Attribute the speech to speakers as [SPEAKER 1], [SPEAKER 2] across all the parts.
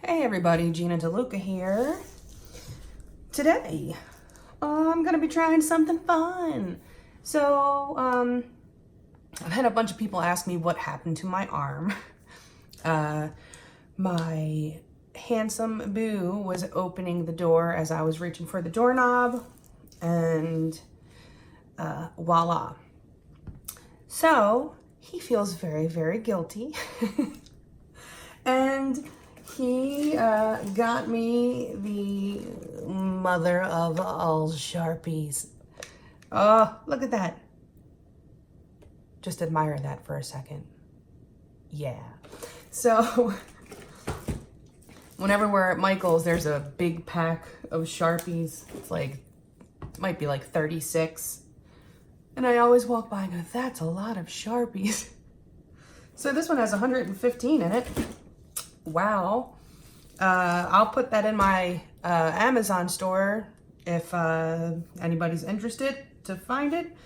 [SPEAKER 1] Hey everybody, Gina DeLuca here. Today, I'm gonna be trying something fun. So, I've had a bunch of people ask me what happened to my arm. My handsome boo was opening the door as I was reaching for the doorknob, and voila. So, he feels very, very guilty. And he got me the mother of all Sharpies. Oh, look at that. Just admire that for a second. Yeah. So, whenever we're at Michael's, there's a big pack of Sharpies. It's like, might be like 36. And I always walk by and go, that's a lot of Sharpies. So this one has 115 in it. Wow. I'll put that in my Amazon store if anybody's interested to find it.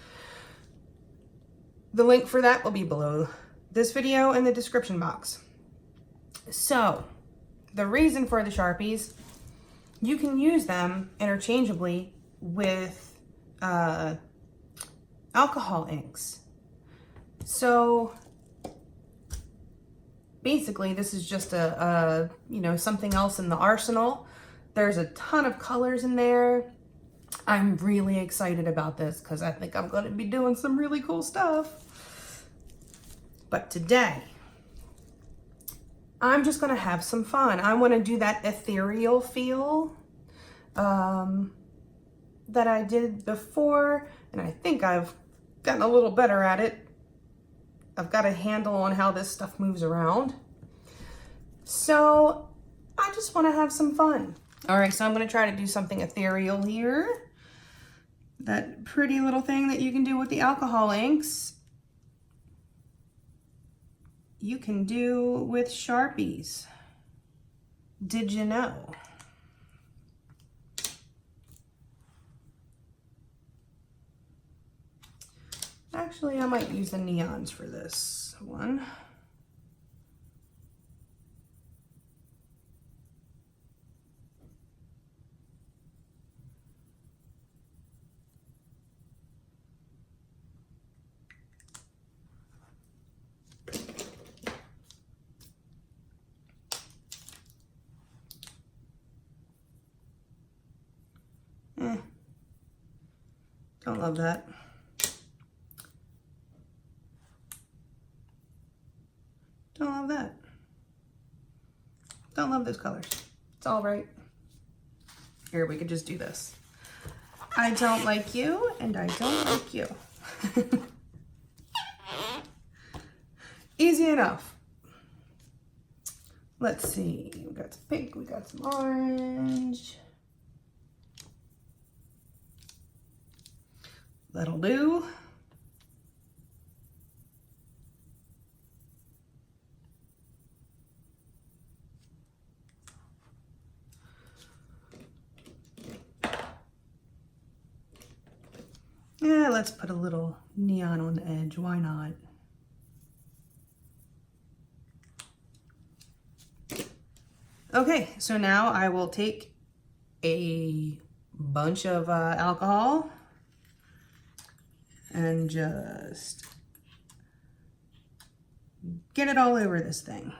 [SPEAKER 1] The link for that will be below this video in the description box. So, the reason for the Sharpies, you can use them interchangeably with alcohol inks. So, basically, this is just something else in the arsenal. There's a ton of colors in there. I'm really excited about this because I think I'm going to be doing some really cool stuff. But today, I'm just going to have some fun. I want to do that ethereal feel that I did before, and I think I've gotten a little better at it. I've got a handle on how this stuff moves around. So I just want to have some fun. All right, so I'm going to try to do something ethereal here. That pretty little thing that you can do with the alcohol inks, you can do with Sharpies. Did you know? Actually, I might use the neons for this one. Don't love that. Don't love that. Don't love those colors. It's all right. Here, we could just do this. I don't like you, and I don't like you. Easy enough. Let's see. We got some pink, we got some orange. That'll do. Yeah, let's put a little neon on the edge. Why not? Okay, so now I will take a bunch of alcohol and just get it all over this thing.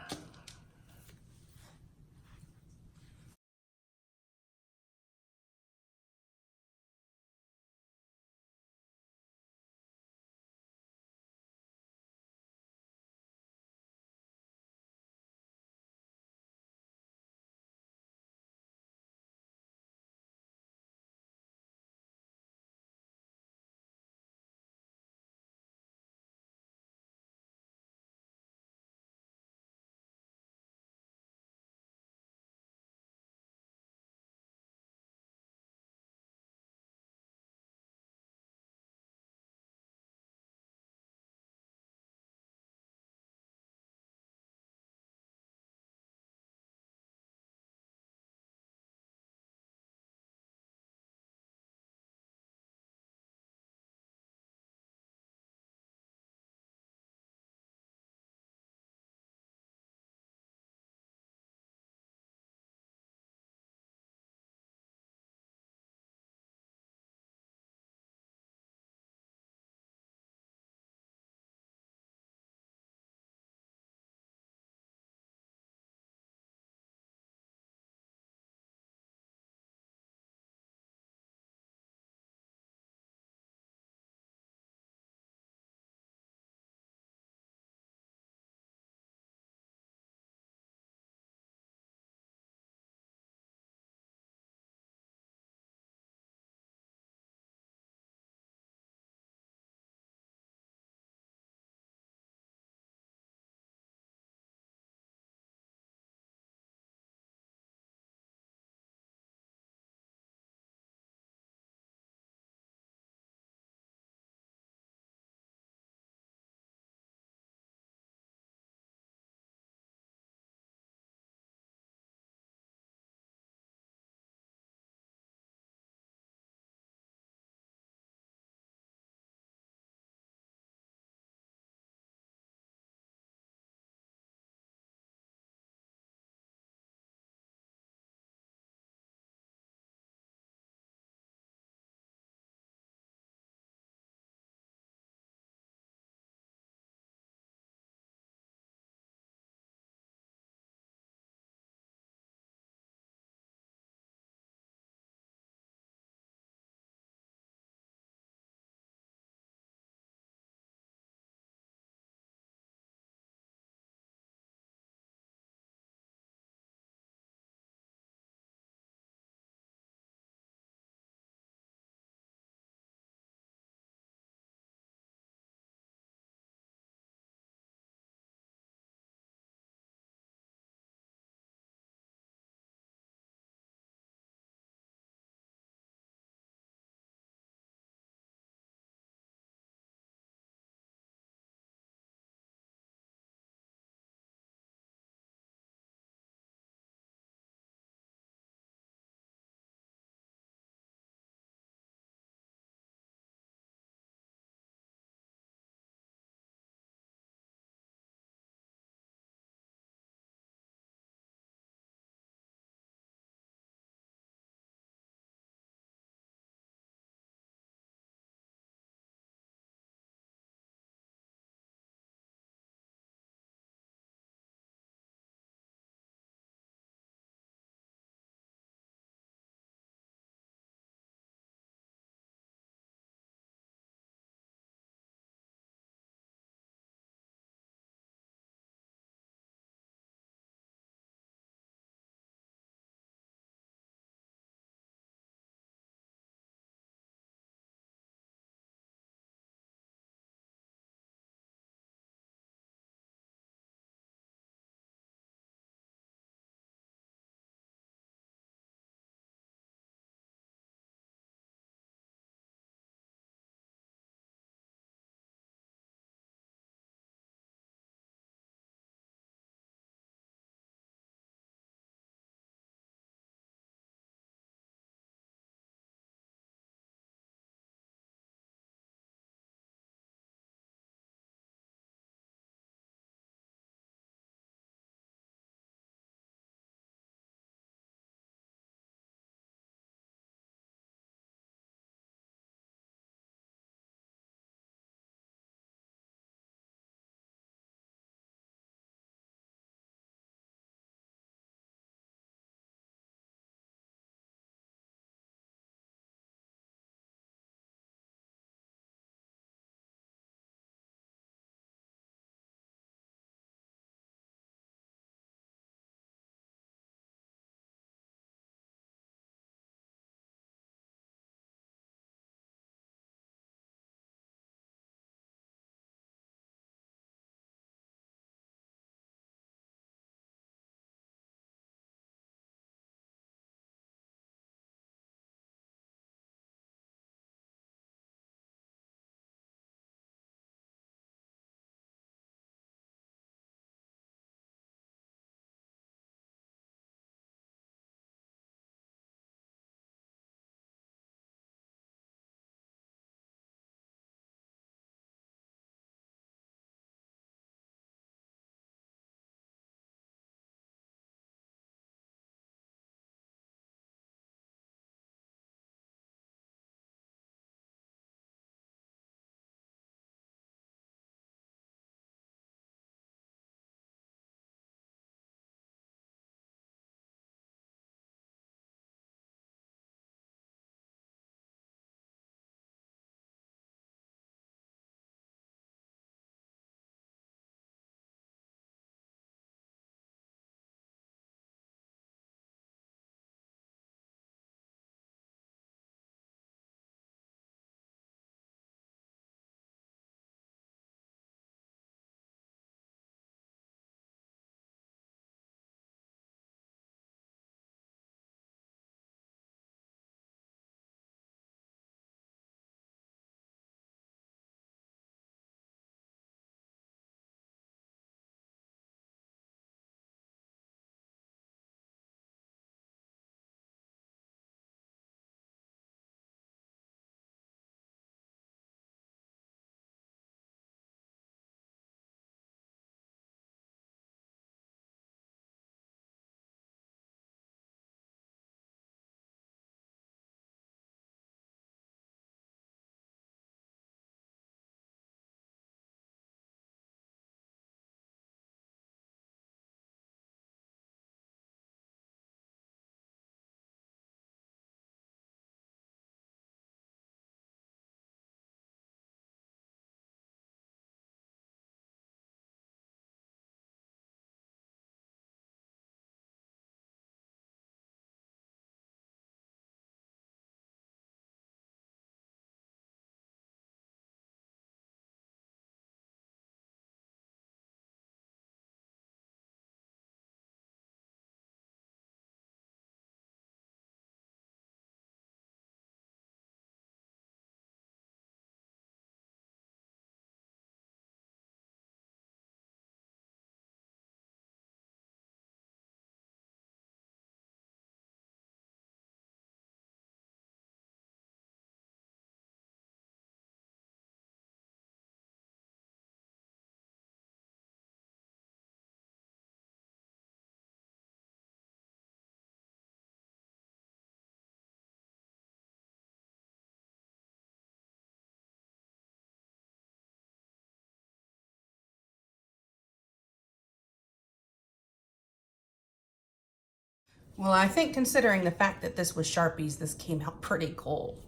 [SPEAKER 1] Well, I think considering the fact that this was Sharpies, this came out pretty cool.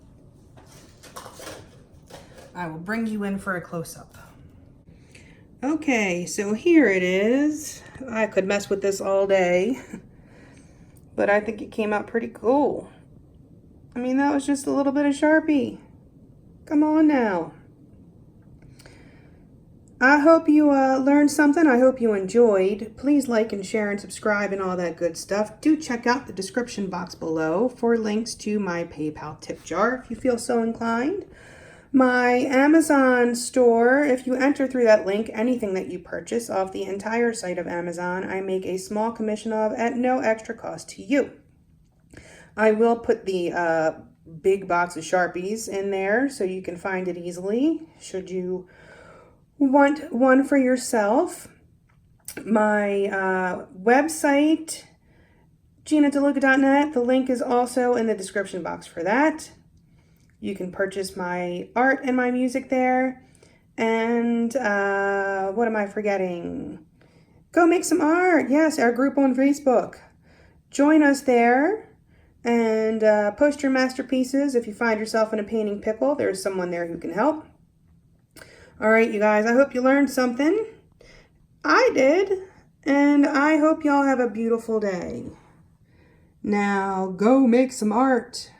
[SPEAKER 1] I will bring you in for a close-up. Okay, so here it is. I could mess with this all day, but I think it came out pretty cool. I mean, that was just a little bit of Sharpie. Come on now. I hope you learned something. I hope you enjoyed. Please like and share and subscribe and all that good stuff. Do check out the description box below for links to my PayPal tip jar if you feel so inclined. My Amazon store, if you enter through that link, anything that you purchase off the entire site of Amazon, I make a small commission of at no extra cost to you. I will put the big box of Sharpies in there so you can find it easily should you want one for yourself. My website, GinaDeLuca.net, the link is also in the description box for that. You can purchase my art and my music there. And what am I forgetting? Go make some art. Yes, our group on Facebook. Join us there and post your masterpieces. If you find yourself in a painting pickle, there's someone there who can help. All right, you guys, I hope you learned something. I did. And I hope y'all have a beautiful day. Now, go make some art.